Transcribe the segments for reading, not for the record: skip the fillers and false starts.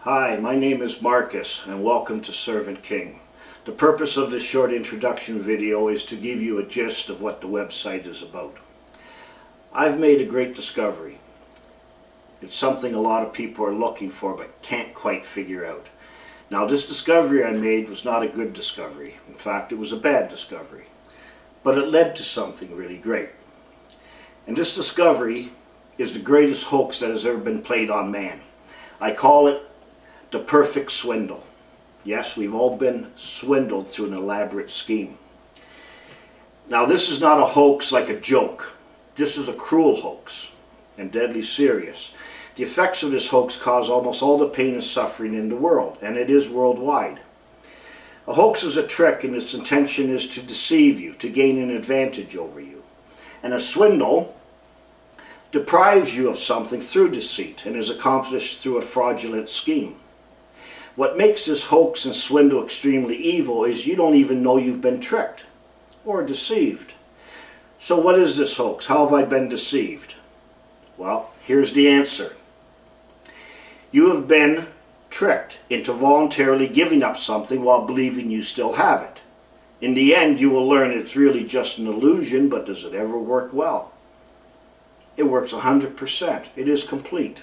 Hi, my name is Marcus and welcome to Servant King. The purpose of this short introduction video is to give you a gist of what the website is about. I've made a great discovery. It's something a lot of people are looking for but can't quite figure out. Now, this discovery I made was not a good discovery. In fact, it was a bad discovery. But it led to something really great. And this discovery is the greatest hoax that has ever been played on man. I call it the perfect swindle. Yes, we've all been swindled through an elaborate scheme. Now, this is not a hoax like a joke. This is a cruel hoax and deadly serious. The effects of this hoax cause almost all the pain and suffering in the world, and it is worldwide. A hoax is a trick, and its intention is to deceive you, to gain an advantage over you. And a swindle deprives you of something through deceit and is accomplished through a fraudulent scheme. What makes this hoax and swindle extremely evil is you don't even know you've been tricked or deceived. So what is this hoax? How have I been deceived? Well, here's the answer. You have been tricked into voluntarily giving up something while believing you still have it. In the end, you will learn it's really just an illusion, but does it ever work well? It works 100%. It is complete.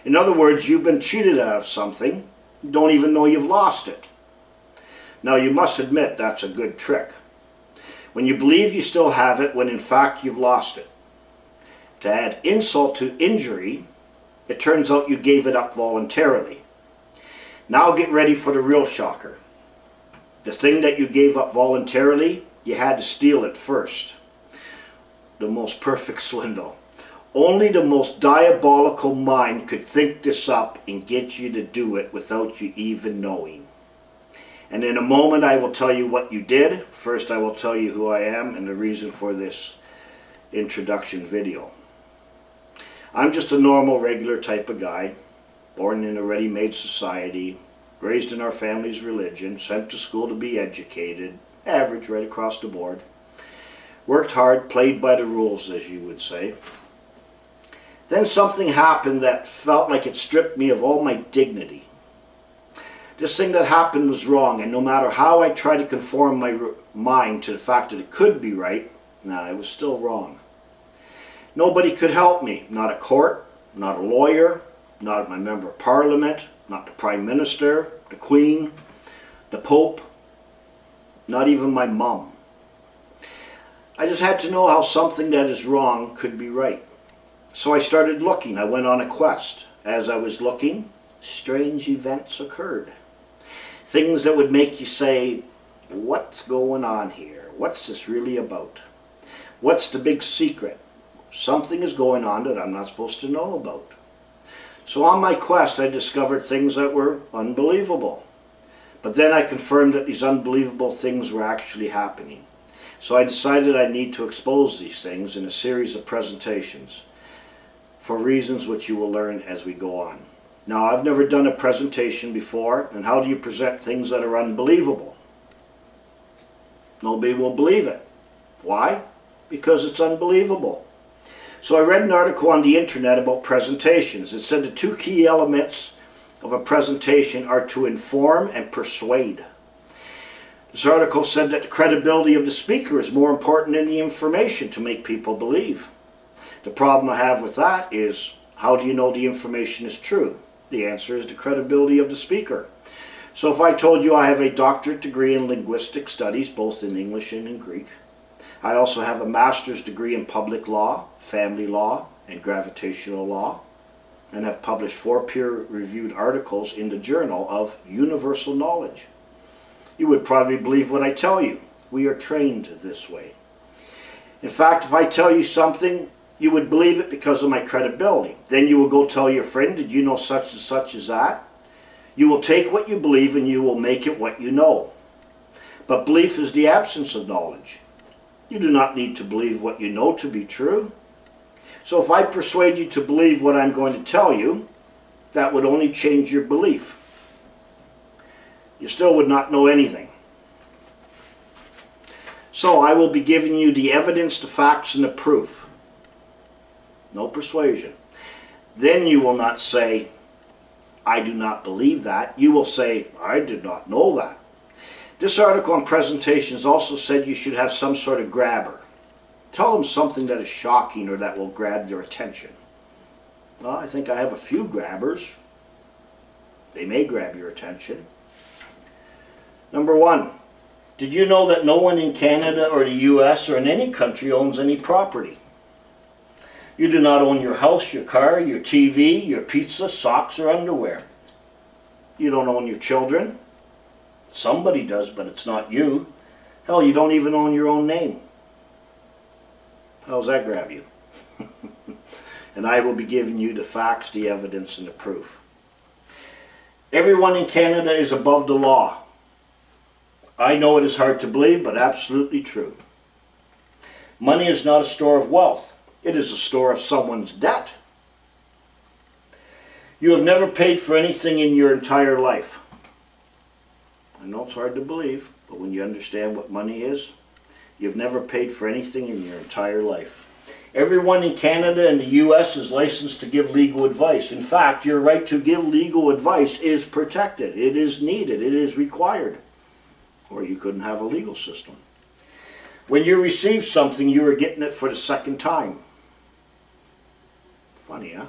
In other words, you've been cheated out of something, you don't even know you've lost it. Now, you must admit that's a good trick. When you believe you still have it when in fact you've lost it. To add insult to injury, it turns out you gave it up voluntarily. Now get ready for the real shocker. The thing that you gave up voluntarily, you had to steal it first. The most perfect swindle. Only the most diabolical mind could think this up and get you to do it without you even knowing. And in a moment I will tell you what you did. First I will tell you who I am and the reason for this introduction video. I'm just a normal, regular type of guy, born in a ready-made society, raised in our family's religion, sent to school to be educated, average right across the board. Worked hard, played by the rules, as you would say. Then something happened that felt like it stripped me of all my dignity. This thing that happened was wrong, and no matter how I tried to conform my mind to the fact that it could be right, it was still wrong. Nobody could help me. Not a court, not a lawyer, not my member of parliament, not the prime minister, the queen, the pope, not even my mom. I just had to know how something that is wrong could be right. So I started looking. I went on a quest. As I was looking, strange events occurred. Things that would make you say, what's going on here? What's this really about? What's the big secret? Something is going on that I'm not supposed to know about. So on my quest, I discovered things that were unbelievable. But then I confirmed that these unbelievable things were actually happening. So I decided I need to expose these things in a series of presentations for reasons which you will learn as we go on. Now, I've never done a presentation before, and how do you present things that are unbelievable? Nobody will believe it. Why? Because it's unbelievable. So I read an article on the internet about presentations. It said the two key elements of a presentation are to inform and persuade. This article said that the credibility of the speaker is more important than the information to make people believe. The problem I have with that is, how do you know the information is true? The answer is the credibility of the speaker. So if I told you I have a doctorate degree in linguistic studies, both in English and in Greek, I also have a master's degree in public law, family law, and gravitational law, and have published 4 peer-reviewed articles in the Journal of Universal Knowledge. You would probably believe what I tell you. We are trained this way. In fact, if I tell you something, you would believe it because of my credibility. Then you will go tell your friend, did you know such and such as that? You will take what you believe and you will make it what you know. But belief is the absence of knowledge. You do not need to believe what you know to be true. So if I persuade you to believe what I'm going to tell you, that would only change your belief. You still would not know anything. So I will be giving you the evidence, the facts, and the proof. No persuasion. Then you will not say, I do not believe that. You will say, I did not know that. This article on presentations also said you should have some sort of grabber. Tell them something that is shocking or that will grab their attention. Well, I think I have a few grabbers. They may grab your attention. Number one, did you know that no one in Canada or the US or in any country owns any property? You do not own your house, your car, your TV, your pizza, socks, or underwear. You don't own your children. Somebody does, but it's not you. Hell, you don't even own your own name. How does that grab you? And I will be giving you the facts, the evidence, and the proof. Everyone in Canada is above the law. I know it is hard to believe, but absolutely true. Money is not a store of wealth. It is a store of someone's debt. You have never paid for anything in your entire life. I know it's hard to believe, but when you understand what money is, you've never paid for anything in your entire life. Everyone in Canada and the US is licensed to give legal advice. In fact, your right to give legal advice is protected. It is needed. It is required. Or you couldn't have a legal system. When you receive something, you are getting it for the second time. Funny, huh?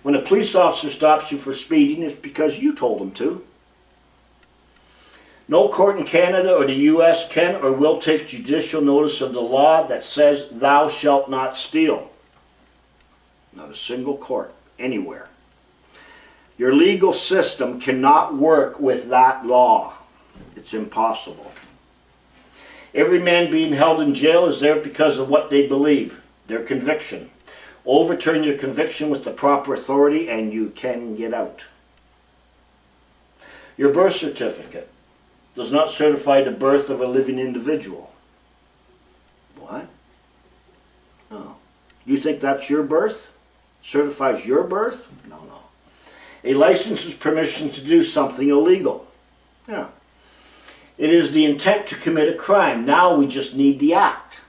When a police officer stops you for speeding, it's because you told him to. No court in Canada or the US can or will take judicial notice of the law that says thou shalt not steal. Not a single court, anywhere. Your legal system cannot work with that law. It's impossible. Every man being held in jail is there because of what they believe, their conviction. Overturn your conviction with the proper authority and you can get out. Your birth certificate does not certify the birth of a living individual. What? No. You think that's your birth? Certifies your birth? No, no. A license is permission to do something illegal. Yeah. It is the intent to commit a crime. Now we just need the act.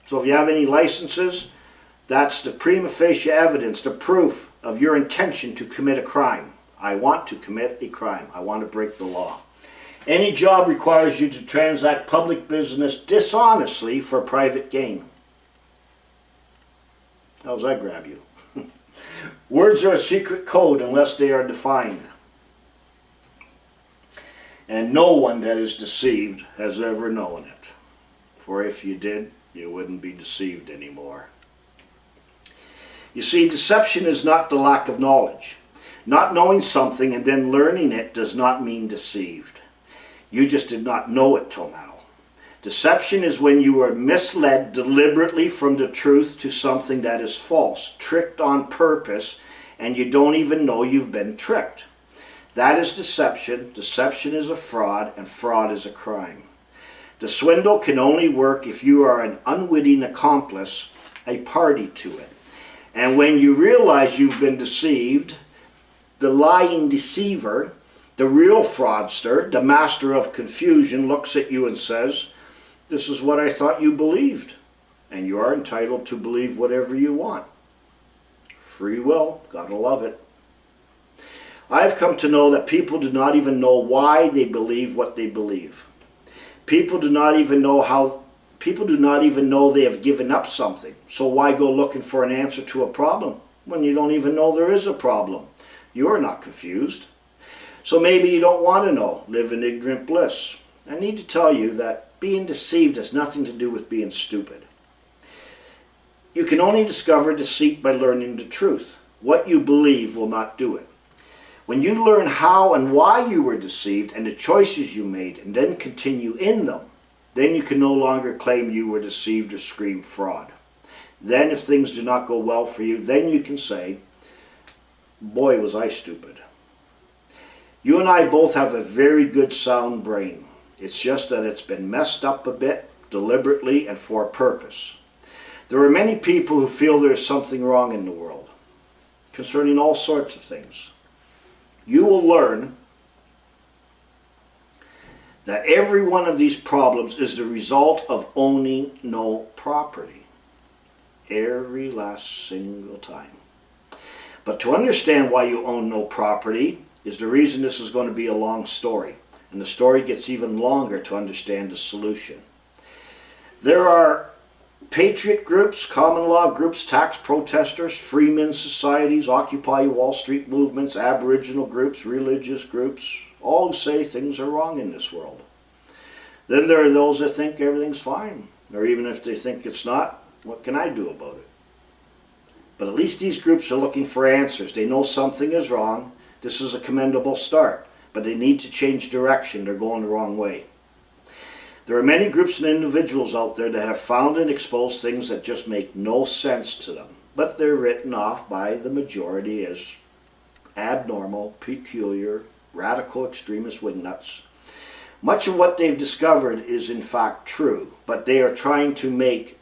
So if you have any licenses, that's the prima facie evidence, the proof of your intention to commit a crime. I want to commit a crime. I want to break the law. Any job requires you to transact public business dishonestly for private gain. How does that grab you? Words are a secret code unless they are defined. And no one that is deceived has ever known it. For if you did, you wouldn't be deceived anymore. You see, deception is not the lack of knowledge. Not knowing something and then learning it does not mean deceived. You just did not know it till now. Deception is when you are misled deliberately from the truth to something that is false, tricked on purpose, and you don't even know you've been tricked. That is deception. Deception is a fraud, and fraud is a crime. The swindle can only work if you are an unwitting accomplice, a party to it. And when you realize you've been deceived, the lying deceiver, the real fraudster, the master of confusion, looks at you and says, "This is what I thought you believed." And you are entitled to believe whatever you want. Free will, gotta love it. I've come to know that people do not even know why they believe what they believe. People do not even know they have given up something. So why go looking for an answer to a problem when you don't even know there is a problem? You are not confused. So maybe you don't want to know. Live in ignorant bliss. I need to tell you that being deceived has nothing to do with being stupid. You can only discover deceit by learning the truth. What you believe will not do it. When you learn how and why you were deceived and the choices you made and then continue in them, then you can no longer claim you were deceived or scream fraud. Then if things do not go well for you, then you can say, "Boy, was I stupid." You and I both have a very good sound brain. It's just that it's been messed up a bit, deliberately and for a purpose. There are many people who feel there is something wrong in the world, concerning all sorts of things. You will learn that every one of these problems is the result of owning no property. Every last single time. But to understand why you own no property is the reason this is going to be a long story. And the story gets even longer to understand the solution. There are patriot groups, common law groups, tax protesters, freemen's societies, Occupy Wall Street movements, Aboriginal groups, religious groups, all say things are wrong in this world. Then there are those that think everything's fine. Or even if they think it's not, what can I do about it? But at least these groups are looking for answers. They know something is wrong. This is a commendable start. But they need to change direction. They're going the wrong way. There are many groups and individuals out there that have found and exposed things that just make no sense to them. But they're written off by the majority as abnormal, peculiar, radical extremist wingnuts. Much of what they've discovered is in fact true, but they are trying to make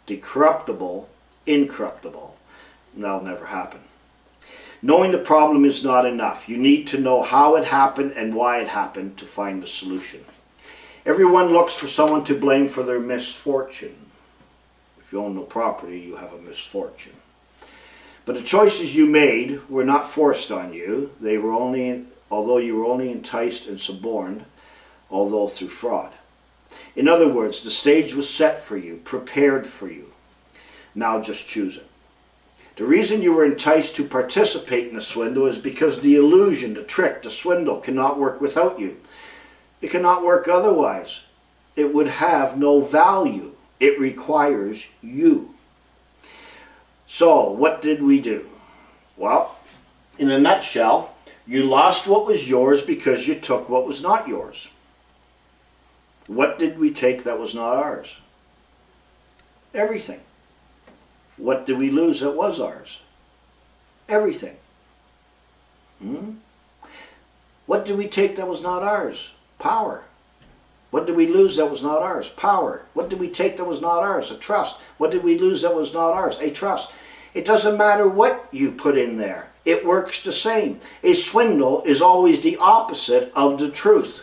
the corruptible incorruptible. And that'll never happen. Knowing the problem is not enough. You need to know how it happened and why it happened to find the solution. Everyone looks for someone to blame for their misfortune. If you own no property, you have a misfortune. But the choices you made were not forced on you. They were only, although you were only enticed and suborned, although through fraud. In other words, the stage was set for you, prepared for you. Now just choose it. The reason you were enticed to participate in a swindle is because the illusion, the trick, the swindle cannot work without you. It cannot work otherwise. It would have no value. It requires you. So, what did we do? Well, in a nutshell, you lost what was yours because you took what was not yours. What did we take that was not ours? Everything. What did we lose that was ours? Everything. What did we take that was not ours? Power. What did we lose that was not ours? Power. What did we take that was not ours? A trust. What did we lose that was not ours? A trust. It doesn't matter what you put in there. It works the same. A swindle is always the opposite of the truth.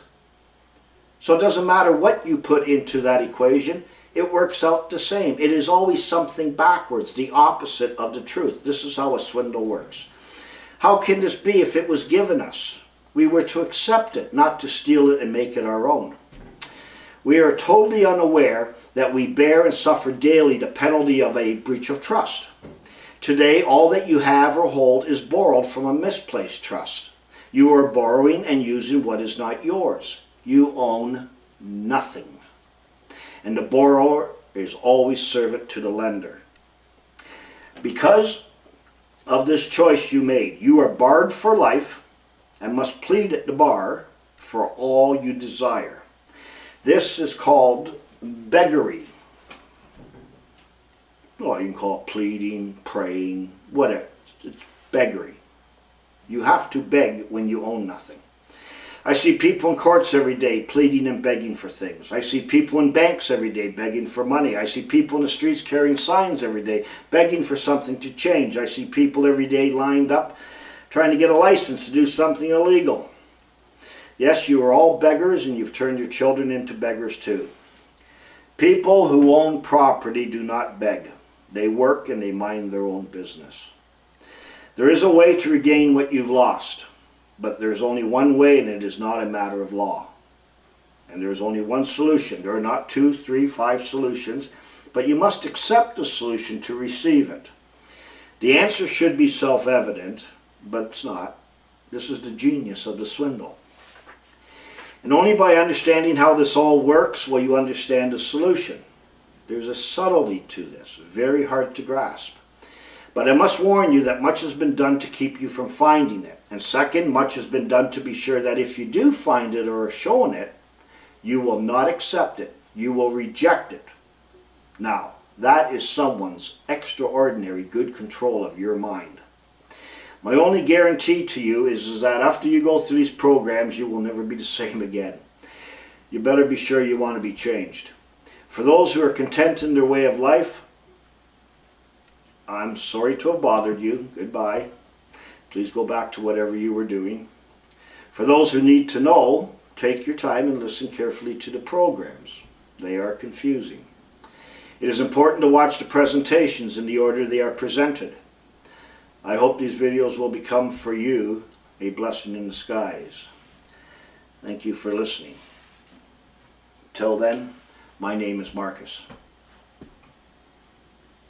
So it doesn't matter what you put into that equation. It works out the same. It is always something backwards, the opposite of the truth. This is how a swindle works. How can this be if it was given us? We were to accept it, not to steal it and make it our own. We are totally unaware that we bear and suffer daily the penalty of a breach of trust. Today, all that you have or hold is borrowed from a misplaced trust. You are borrowing and using what is not yours. You own nothing. And the borrower is always servant to the lender. Because of this choice you made, you are barred for life and must plead at the bar for all you desire. This is called beggary. Well, you can call it pleading, praying, whatever. It's beggary. You have to beg when you own nothing. I see people in courts every day pleading and begging for things. I see people in banks every day begging for money. I see people in the streets carrying signs every day begging for something to change. I see people every day lined up trying to get a license to do something illegal. Yes, you are all beggars, and you've turned your children into beggars too. People who own property do not beg. They work and they mind their own business. There is a way to regain what you've lost, but there is only one way, and it is not a matter of law. And there is only one solution. There are not 2, 3, 5 solutions, but you must accept the solution to receive it. The answer should be self-evident, but it's not. This is the genius of the swindle. And only by understanding how this all works will you understand the solution. There's a subtlety to this, very hard to grasp. But I must warn you that much has been done to keep you from finding it. And second, much has been done to be sure that if you do find it or are shown it, you will not accept it. You will reject it. Now, that is someone's extraordinary good control of your mind. My only guarantee to you is that after you go through these programs, you will never be the same again. You better be sure you want to be changed. For those who are content in their way of life, I'm sorry to have bothered you. Goodbye. Please go back to whatever you were doing. For those who need to know, take your time and listen carefully to the programs. They are confusing. It is important to watch the presentations in the order they are presented. I hope these videos will become for you a blessing in disguise. Thank you for listening. Till then, my name is Marcus.